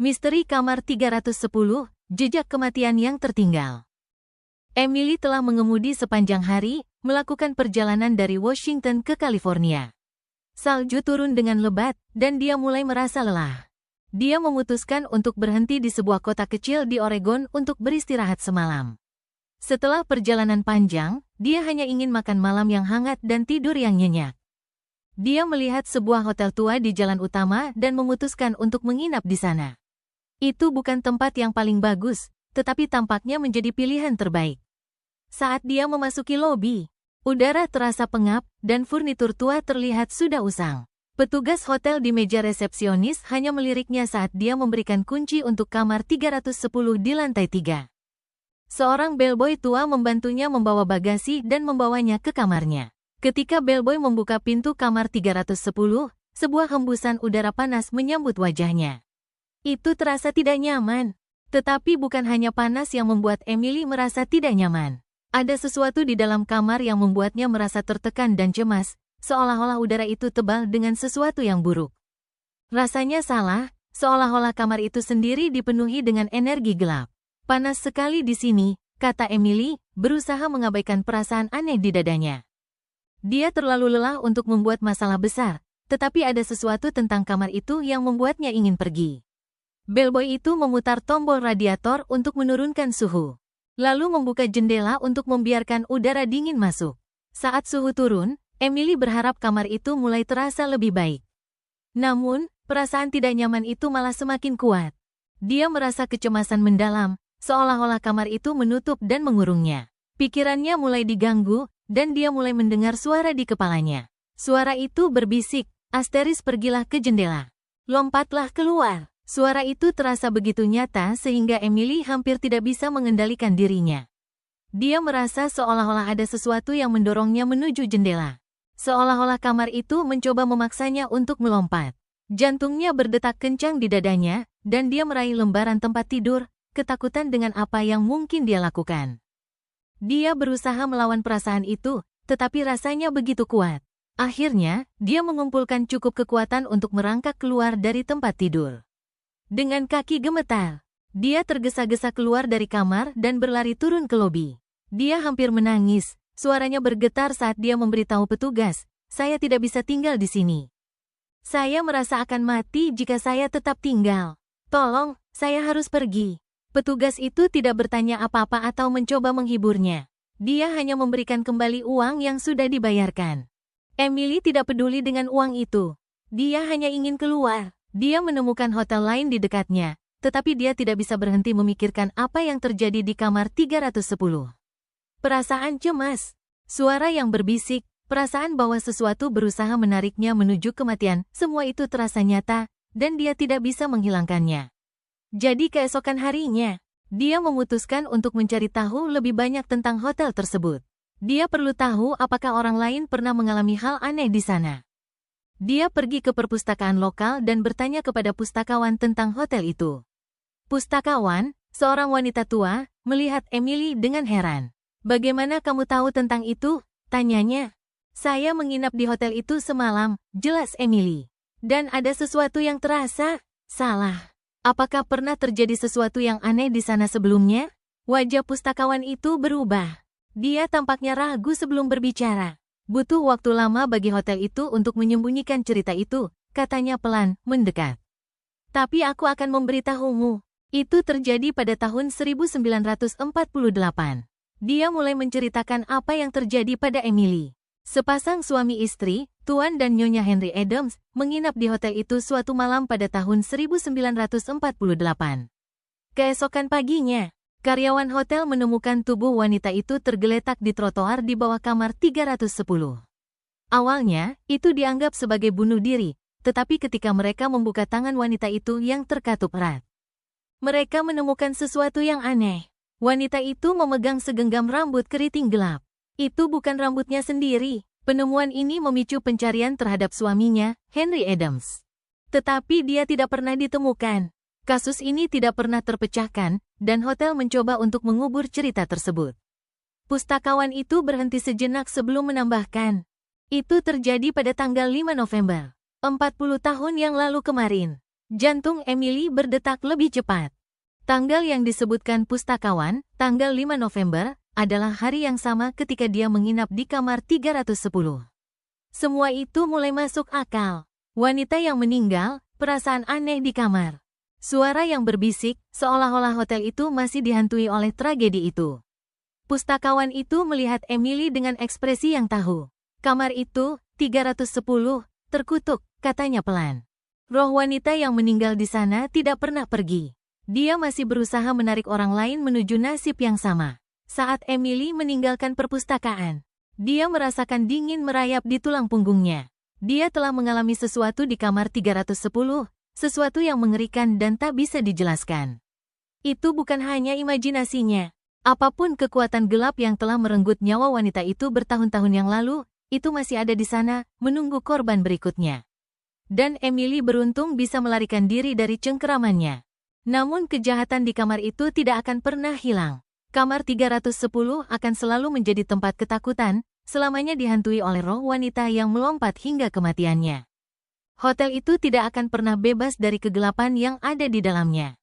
Misteri Kamar 310, Jejak Kematian yang Tertinggal. Emily telah mengemudi sepanjang hari, melakukan perjalanan dari Washington ke California. Salju turun dengan lebat, dan dia mulai merasa lelah. Dia memutuskan untuk berhenti di sebuah kota kecil di Oregon untuk beristirahat semalam. Setelah perjalanan panjang, dia hanya ingin makan malam yang hangat dan tidur yang nyenyak. Dia melihat sebuah hotel tua di jalan utama dan memutuskan untuk menginap di sana. Itu bukan tempat yang paling bagus, tetapi tampaknya menjadi pilihan terbaik. Saat dia memasuki lobi, udara terasa pengap dan furnitur tua terlihat sudah usang. Petugas hotel di meja resepsionis hanya meliriknya saat dia memberikan kunci untuk kamar 310 di lantai 3. Seorang bellboy tua membantunya membawa bagasi dan membawanya ke kamarnya. Ketika bellboy membuka pintu kamar 310, sebuah hembusan udara panas menyambut wajahnya. Itu terasa tidak nyaman. Tetapi bukan hanya panas yang membuat Emily merasa tidak nyaman. Ada sesuatu di dalam kamar yang membuatnya merasa tertekan dan cemas, seolah-olah udara itu tebal dengan sesuatu yang buruk. Rasanya salah, seolah-olah kamar itu sendiri dipenuhi dengan energi gelap. Panas sekali di sini, kata Emily, berusaha mengabaikan perasaan aneh di dadanya. Dia terlalu lelah untuk membuat masalah besar, tetapi ada sesuatu tentang kamar itu yang membuatnya ingin pergi. Bellboy itu memutar tombol radiator untuk menurunkan suhu. Lalu membuka jendela untuk membiarkan udara dingin masuk. Saat suhu turun, Emily berharap kamar itu mulai terasa lebih baik. Namun, perasaan tidak nyaman itu malah semakin kuat. Dia merasa kecemasan mendalam, seolah-olah kamar itu menutup dan mengurungnya. Pikirannya mulai diganggu, dan dia mulai mendengar suara di kepalanya. Suara itu berbisik, "Asteris, pergilah ke jendela. Lompatlah keluar." Suara itu terasa begitu nyata sehingga Emily hampir tidak bisa mengendalikan dirinya. Dia merasa seolah-olah ada sesuatu yang mendorongnya menuju jendela. Seolah-olah kamar itu mencoba memaksanya untuk melompat. Jantungnya berdetak kencang di dadanya, dan dia meraih lembaran tempat tidur, ketakutan dengan apa yang mungkin dia lakukan. Dia berusaha melawan perasaan itu, tetapi rasanya begitu kuat. Akhirnya, dia mengumpulkan cukup kekuatan untuk merangkak keluar dari tempat tidur. Dengan kaki gemetar, dia tergesa-gesa keluar dari kamar dan berlari turun ke lobi. Dia hampir menangis, suaranya bergetar saat dia memberitahu petugas, "Saya tidak bisa tinggal di sini. Saya merasa akan mati jika saya tetap tinggal. Tolong, saya harus pergi." Petugas itu tidak bertanya apa-apa atau mencoba menghiburnya. Dia hanya memberikan kembali uang yang sudah dibayarkan. Emily tidak peduli dengan uang itu. Dia hanya ingin keluar. Dia menemukan hotel lain di dekatnya, tetapi dia tidak bisa berhenti memikirkan apa yang terjadi di kamar 310. Perasaan cemas, suara yang berbisik, perasaan bahwa sesuatu berusaha menariknya menuju kematian, semua itu terasa nyata, dan dia tidak bisa menghilangkannya. Jadi keesokan harinya, dia memutuskan untuk mencari tahu lebih banyak tentang hotel tersebut. Dia perlu tahu apakah orang lain pernah mengalami hal aneh di sana. Dia pergi ke perpustakaan lokal dan bertanya kepada pustakawan tentang hotel itu. Pustakawan, seorang wanita tua, melihat Emily dengan heran. "Bagaimana kamu tahu tentang itu?" tanyanya. "Saya menginap di hotel itu semalam," jelas Emily. "Dan ada sesuatu yang terasa salah. Apakah pernah terjadi sesuatu yang aneh di sana sebelumnya?" Wajah pustakawan itu berubah. Dia tampaknya ragu sebelum berbicara. "Butuh waktu lama bagi hotel itu untuk menyembunyikan cerita itu," katanya pelan, mendekat. "Tapi aku akan memberitahumu. Itu terjadi pada tahun 1948. Dia mulai menceritakan apa yang terjadi pada Emily. Sepasang suami istri, Tuan dan Nyonya Henry Adams, menginap di hotel itu suatu malam pada tahun 1948. Keesokan paginya, karyawan hotel menemukan tubuh wanita itu tergeletak di trotoar di bawah kamar 310. Awalnya, itu dianggap sebagai bunuh diri, tetapi ketika mereka membuka tangan wanita itu yang terkatup erat, mereka menemukan sesuatu yang aneh. Wanita itu memegang segenggam rambut keriting gelap. Itu bukan rambutnya sendiri. Penemuan ini memicu pencarian terhadap suaminya, Henry Adams. Tetapi dia tidak pernah ditemukan. Kasus ini tidak pernah terpecahkan, dan hotel mencoba untuk mengubur cerita tersebut. Pustakawan itu berhenti sejenak sebelum menambahkan. Itu terjadi pada tanggal 5 November, 40 tahun yang lalu kemarin. Jantung Emily berdetak lebih cepat. Tanggal yang disebutkan pustakawan, tanggal 5 November, adalah hari yang sama ketika dia menginap di kamar 310. Semua itu mulai masuk akal. Wanita yang meninggal, perasaan aneh di kamar. Suara yang berbisik, seolah-olah hotel itu masih dihantui oleh tragedi itu. Pustakawan itu melihat Emily dengan ekspresi yang tahu. Kamar itu, 310, terkutuk, katanya pelan. Roh wanita yang meninggal di sana tidak pernah pergi. Dia masih berusaha menarik orang lain menuju nasib yang sama. Saat Emily meninggalkan perpustakaan, dia merasakan dingin merayap di tulang punggungnya. Dia telah mengalami sesuatu di kamar 310, sesuatu yang mengerikan dan tak bisa dijelaskan. Itu bukan hanya imajinasinya. Apapun kekuatan gelap yang telah merenggut nyawa wanita itu bertahun-tahun yang lalu, itu masih ada di sana, menunggu korban berikutnya. Dan Emily beruntung bisa melarikan diri dari cengkeramannya. Namun kejahatan di kamar itu tidak akan pernah hilang. Kamar 310 akan selalu menjadi tempat ketakutan, selamanya dihantui oleh roh wanita yang melompat hingga kematiannya. Hotel itu tidak akan pernah bebas dari kegelapan yang ada di dalamnya.